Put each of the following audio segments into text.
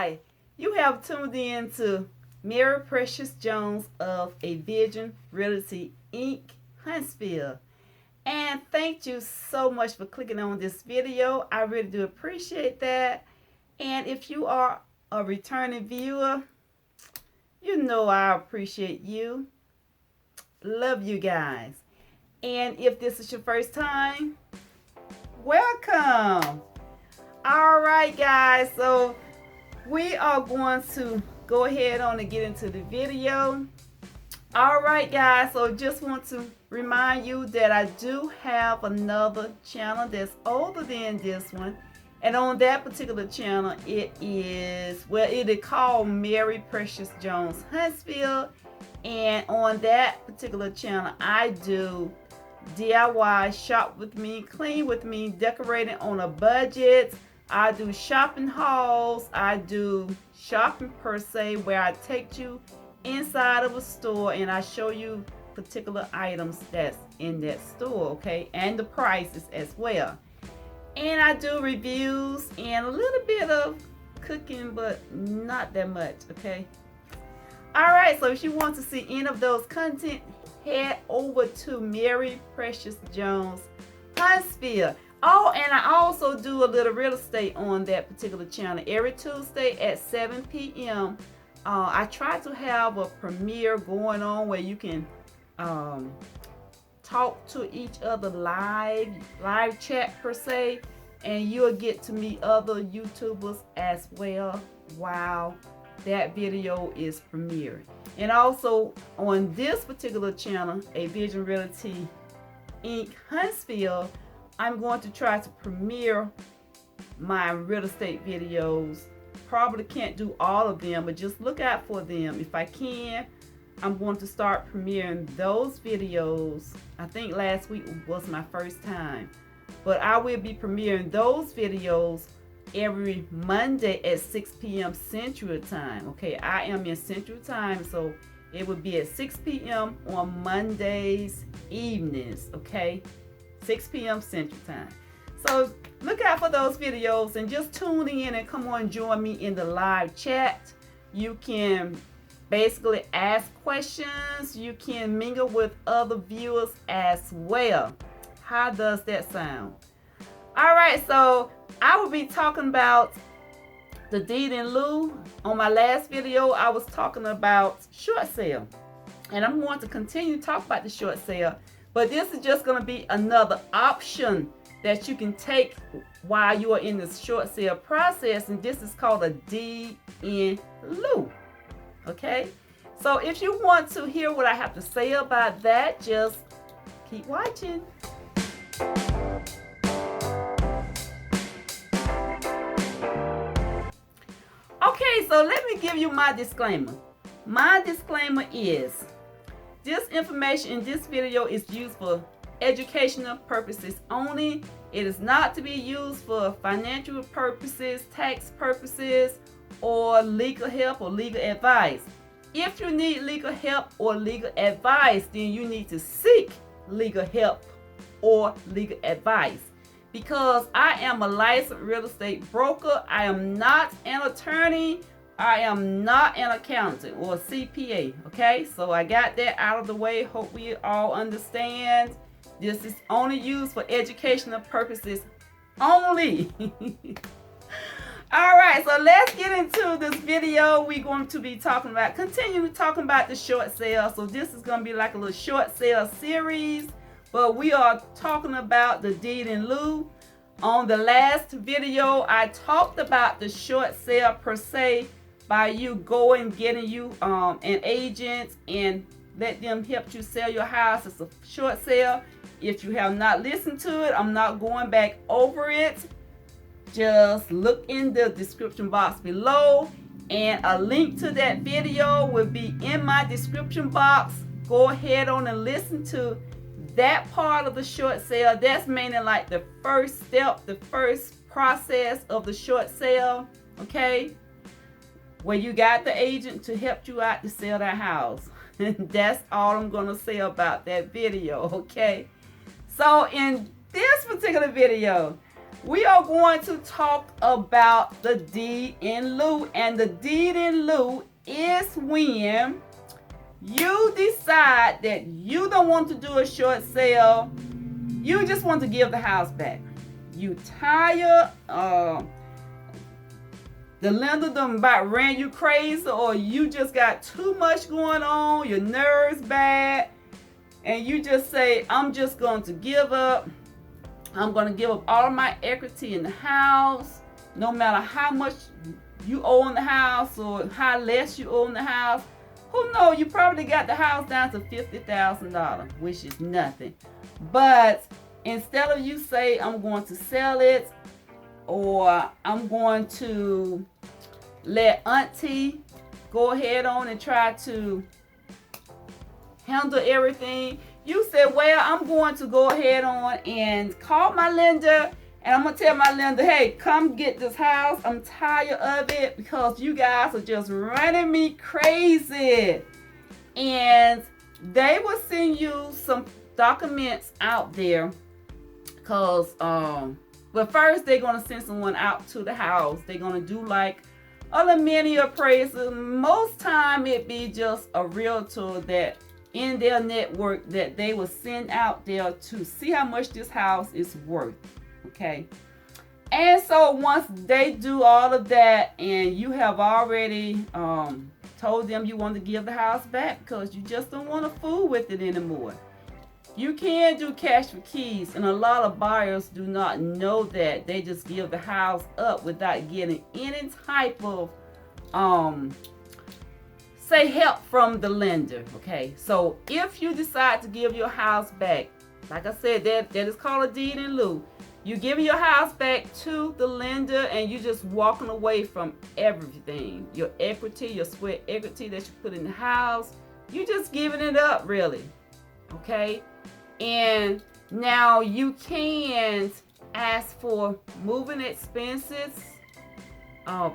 Hi, you have tuned in to maryw.jones of Avision Realty, Inc., Huntsville. And thank you so much for clicking on this video. I really do appreciate that. And if you are a returning viewer, you know I appreciate you. Love you guys. And if this is your first time, welcome. All right, guys. So we are going to go ahead on and get into the video. All right, guys. So just want to remind you that I do have another channel that's older than this one. And on that particular channel, it is called maryw.jones Huntsville. And on that particular channel, I do DIY, shop with me, clean with me, decorating on a budget. I do shopping hauls. I do shopping per se, where I take you inside of a store and I show you particular items that's in that store, okay, and the prices as well. And I do reviews and a little bit of cooking, but not that much, okay. All right, so if you want to see any of those content, head over to maryw.jones Huntsville. Oh, and I also do a little real estate on that particular channel every Tuesday at 7 p.m. I try to have a premiere going on where you can talk to each other live chat per se, and you'll get to meet other YouTubers as well while that video is premiering. And also on this particular channel, Avision Realty, Inc., Huntsville, I'm going to try to premiere my real estate videos. Probably can't do all of them, but just look out for them. If I can, I'm going to start premiering those videos. I think last week was my first time, but I will be premiering those videos every Monday at 6 p.m. Central Time. Okay, I am in Central Time, so it would be at 6 p.m. on Mondays evenings. Okay, 6 p.m. Central Time. So look out for those videos and just tune in and come on, join me in the live chat. You can basically ask questions. You can mingle with other viewers as well. How does that sound? All right, so I will be talking about the deed-in-lieu. On my last video, I was talking about short sale, and I'm going to continue to talk about the short sale, but this is just going to be another option that you can take while you are in the short sale process, and this is called a deed-in-lieu. Okay, so if you want to hear what I have to say about that, just keep watching. Okay, so let me give you my disclaimer. My disclaimer is this information in this video is used for educational purposes only. It is not to be used for financial purposes, tax purposes, or legal help or legal advice. If you need legal help or legal advice, then you need to seek legal help or legal advice. Because I am a licensed real estate broker, I am not an attorney, I am not an accountant or a CPA, okay? So I got that out of the way. Hope we all understand. This is only used for educational purposes only. All right, so let's get into this video. We're going to be continue talking about the short sale. So this is going to be like a little short sale series, but we are talking about the deed-in-lieu. On the last video, I talked about the short sale per se by you going getting you an agent and let them help you sell your house. It's a short sale. If you have not listened to it, I'm not going back over it. Just look in the description box below, and a link to that video will be in my description box. Go ahead on and listen to that part of the short sale. That's mainly like the first step, the first process of the short sale, okay? Where you got the agent to help you out to sell that house. That's all I'm gonna say about that video, okay? So in this particular video, we are going to talk about the deed-in-lieu. And the deed-in-lieu is when you decide that you don't want to do a short sale. You just want to give the house back. You tired, the lender done about ran you crazy, or you just got too much going on, your nerves bad, and you just say, I'm just going to give up. I'm going to give up all my equity in the house, no matter how much you own the house or how less you own the house. Who knows? You probably got the house down to $50,000, which is nothing. But instead of you say, I'm going to sell it, or I'm going to let auntie go ahead on and try to handle everything, you said, well, I'm going to go ahead on and call my lender, and I'm going to tell my lender, hey, come get this house. I'm tired of it because you guys are just running me crazy. And they will send you some documents out there because, but first they're going to send someone out to the house. They're going to do like a mini appraisal. Most time it be just a realtor that in their network that they will send out there to see how much this house is worth. Okay. And so once they do all of that and you have already told them you want to give the house back because you just don't want to fool with it anymore, you can do cash for keys, and a lot of buyers do not know that. They just give the house up without getting any type of say help from the lender. Okay, so if you decide to give your house back, like I said, that is called a deed-in-lieu. You give your house back to the lender and you just walking away from everything. Your equity, your sweat equity that you put in the house, you just giving it up really. Okay, and now you can ask for moving expenses,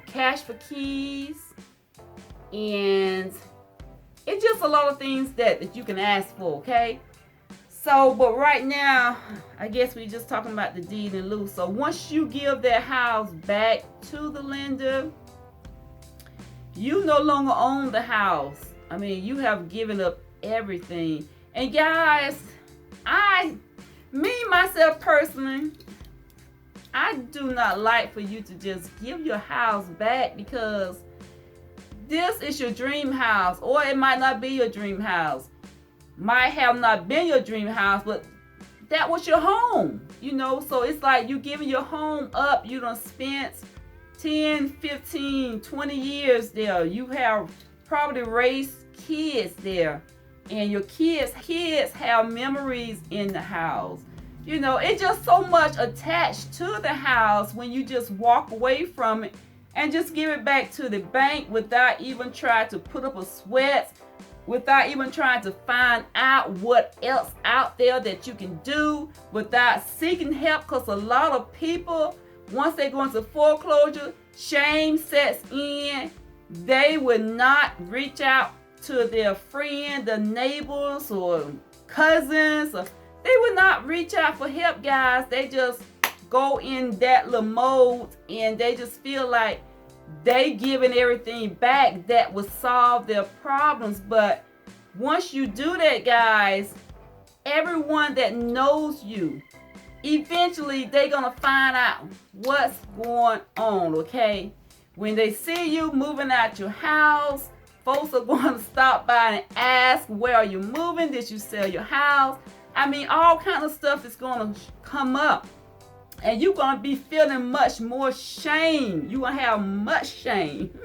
cash for keys, and it's just a lot of things that you can ask for. Okay, so but right now I guess we're just talking about the deed-in-lieu. So once you give that house back to the lender, you no longer own the house. I mean, you have given up everything. And guys, myself personally, I do not like for you to just give your house back, because this is your dream house, or it might not be your dream house. Might have not been your dream house, but that was your home, you know. So it's like you giving your home up. You done spent 10, 15, 20 years there. You have probably raised kids there, and your kids have memories in the house. You know, it's just so much attached to the house when you just walk away from it and just give it back to the bank without even trying to put up a sweat, without even trying to find out what else out there that you can do, without seeking help. Because a lot of people, once they go into foreclosure, shame sets in. They will not reach out to their friend, the neighbors or cousins, or they will not reach out for help, guys. They just go in that little mode and they just feel like they giving everything back that will solve their problems. But once you do that, guys, everyone that knows you, eventually they're gonna find out what's going on. Okay, when they see you moving out your house, folks are going to stop by and ask, where are you moving? Did you sell your house? I mean, all kind of stuff is going to come up. And you're going to be feeling much more shame. You're going to have much shame.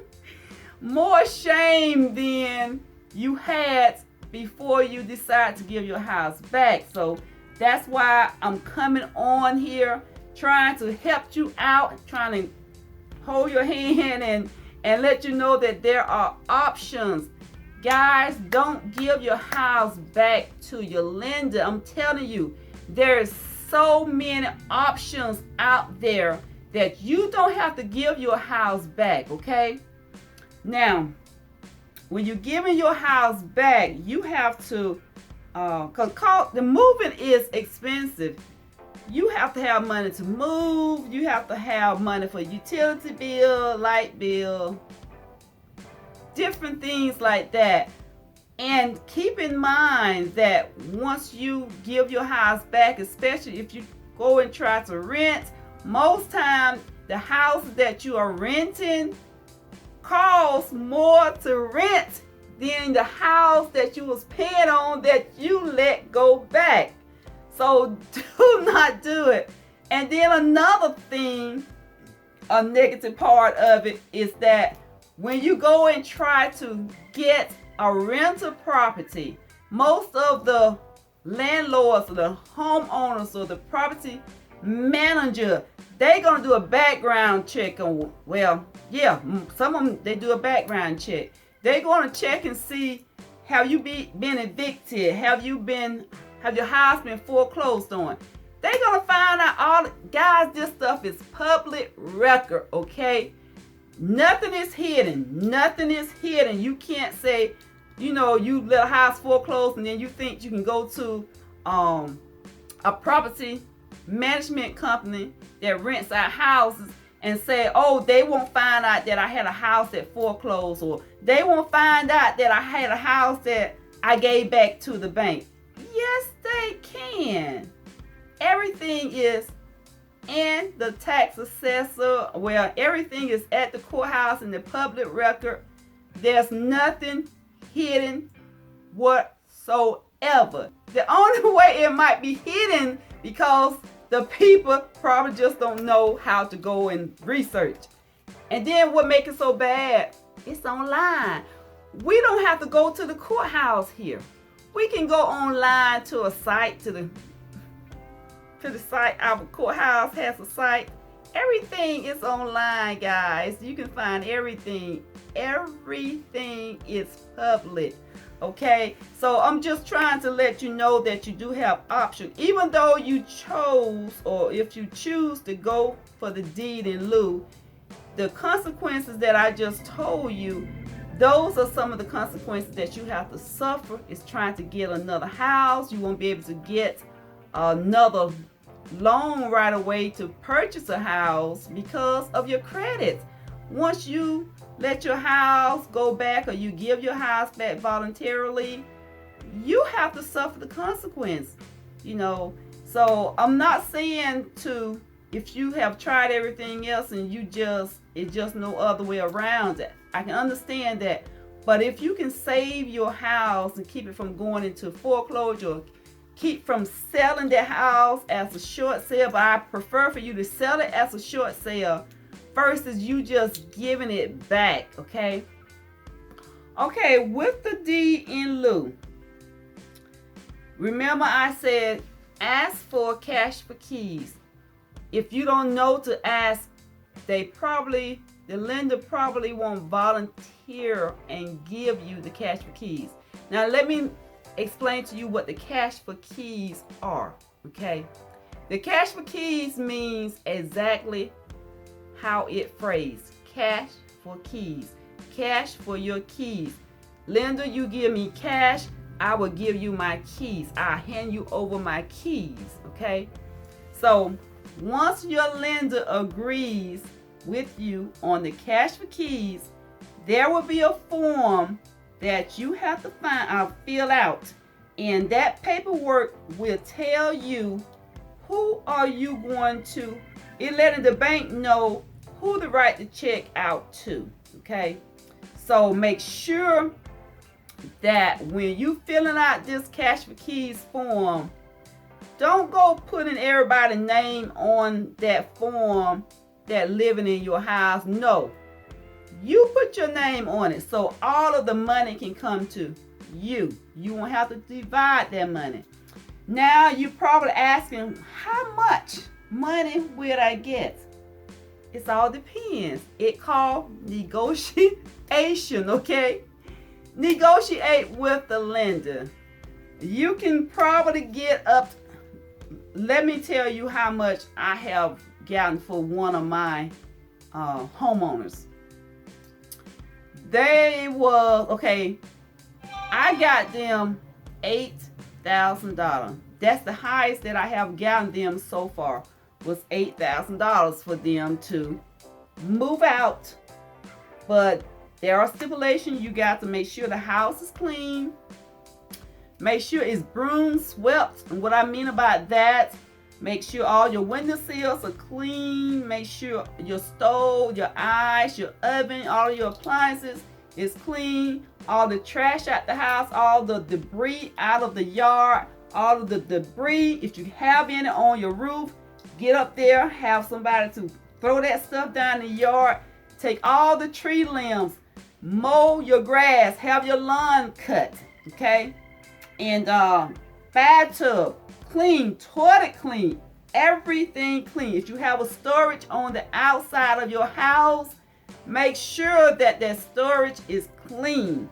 More shame than you had before you decide to give your house back. So that's why I'm coming on here, trying to help you out, trying to hold your hand and let you know that there are options. Guys, don't give your house back to your lender. I'm telling you, there's so many options out there that you don't have to give your house back. Okay, now when you're giving your house back, you have to because the moving is expensive. you have to have money to move. You have to have money for utility bill, light bill, different things like that. And keep in mind that once you give your house back, especially if you go and try to rent, most times the house that you are renting costs more to rent than the house that you was paying on that you let go back. So do not do it. And then another thing, a negative part of it is that when you go and try to get a rental property, most of the landlords or the homeowners or the property manager, they're gonna do a background check on, well, yeah, some of them, they do a background check. They're gonna check and see, have you been evicted? Have your house been foreclosed on? They're gonna find out guys, this stuff is public record, okay? Nothing is hidden. Nothing is hidden. You can't say, you let a house foreclose and then you think you can go to a property management company that rents out houses and say, oh, they won't find out that I had a house that foreclosed, or they won't find out that I had a house that I gave back to the bank. Yes, they can. Everything is in the tax assessor. Well, everything is at the courthouse in the public record. There's nothing hidden whatsoever. The only way it might be hidden because the people probably just don't know how to go and research. And then what makes it so bad, it's online. We don't have to go to the courthouse here. We can go online to a site, to the site. Our courthouse has a site. Everything is online, guys. You can find everything. Everything is public. Okay, so I'm just trying to let you know that you do have options. Even though you chose, or if you choose to go for the deed-in-lieu, the consequences that I just told you, those are some of the consequences that you have to suffer. Is trying to get another house. You won't be able to get another loan right away to purchase a house because of your credit. Once you let your house go back, or you give your house back voluntarily, you have to suffer the consequence. So I'm not saying to, if you have tried everything else and it's just no other way around it. I can understand that. But if you can save your house and keep it from going into foreclosure, keep from selling the house as a short sale, but I prefer for you to sell it as a short sale versus you just giving it back, okay? Okay, with the deed-in-lieu, remember I said ask for cash for keys. If you don't know to ask, the lender probably won't volunteer and give you the cash for keys. Now let me explain to you what the cash for keys are, okay? The cash for keys means exactly how it phrased. Cash for keys. Cash for your keys. Lender, you give me cash, I will give you my keys. I'll hand you over my keys, okay? So once your lender agrees with you on the cash for keys, there will be a form that you have to fill out, and that paperwork will tell you who are you going to, it letting the bank know who to write the check out to, okay? So make sure that when you filling out this cash for keys form, don't go putting everybody's name on that form that living in your house. No, you put your name on it so all of the money can come to you. You won't have to divide that money. Now you're probably asking, how much money will I get? It all depends. It called negotiation, okay? Negotiate with the lender. You can probably get up, let me tell you how much I have gotten for one of my homeowners. They was, okay, I got them $8,000. That's the highest that I have gotten them so far, was $8,000 for them to move out. But there are stipulations. You got to make sure the house is clean. Make sure it's broom swept. And what I mean about that, make sure all your windowsills are clean. Make sure your stove, your ice, your oven, all your appliances is clean. All the trash out the house, all the debris out of the yard, all of the debris, if you have any on your roof, get up there, have somebody to throw that stuff down the yard. Take all the tree limbs, mow your grass, have your lawn cut, okay? And bathtub clean, toilet clean, everything clean. If you have a storage on the outside of your house, make sure that that storage is clean.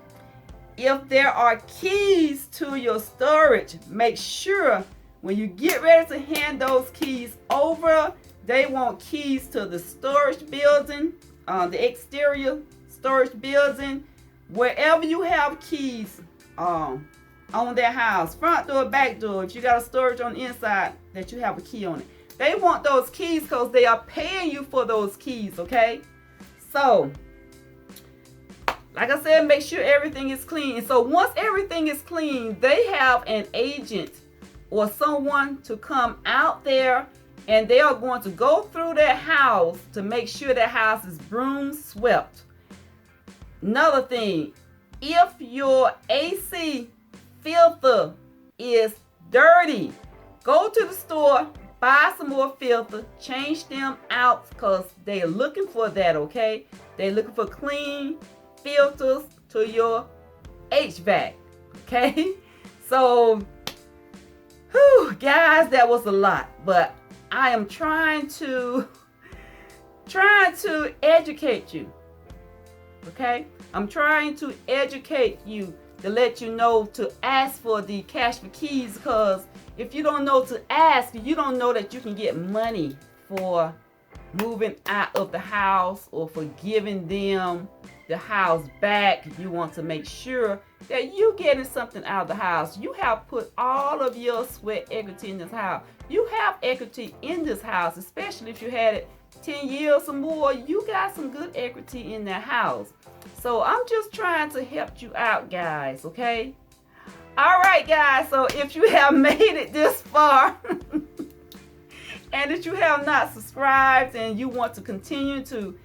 If there are keys to your storage, make sure when you get ready to hand those keys over, they want keys to the storage building, the exterior storage building, wherever you have keys on that house, front door, back door. If you got a storage on the inside, that you have a key on it. They want those keys because they are paying you for those keys, okay? So, like I said, make sure everything is clean. And so once everything is clean, they have an agent or someone to come out there, and they are going to go through that house to make sure that house is broom swept. Another thing, if your AC filter is dirty, go to the store, buy some more filter, change them out, because they're looking for that, okay? They're looking for clean filters to your HVAC, okay? So, whew, guys, that was a lot, but I am trying to educate you, okay? I'm trying to educate you to let you know to ask for the cash for keys, because if you don't know to ask, you don't know that you can get money for moving out of the house or for giving them the house back. You want to make sure that you're getting something out of the house. You have put all of your sweat equity in this house. You have equity in this house, especially if you had it 10 years or more. You got some good equity in that house. So I'm just trying to help you out, guys, okay? All right, guys, so if you have made it this far and if you have not subscribed and you want to continue to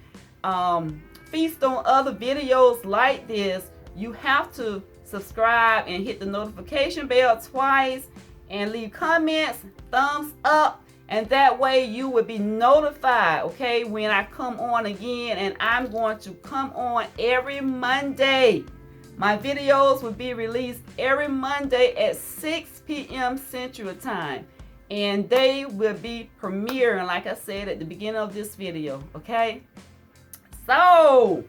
feast on other videos like this, you have to subscribe and hit the notification bell twice and leave comments, thumbs up, and that way you will be notified, okay, when I come on again. And I'm going to come on every Monday. My videos will be released every Monday at 6 p.m. Central Time. And they will be premiering, like I said at the beginning of this video, okay? So,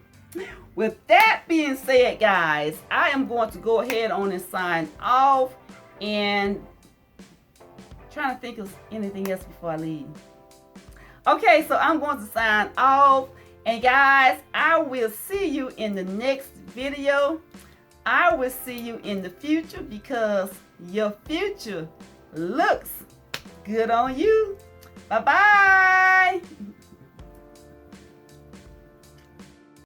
with that being said, guys, I am going to go ahead on and sign off. And trying to think of anything else before I leave. Okay, so I'm going to sign off. And guys, I will see you in the next video. I will see you in the future, because your future looks good on you. Bye-bye.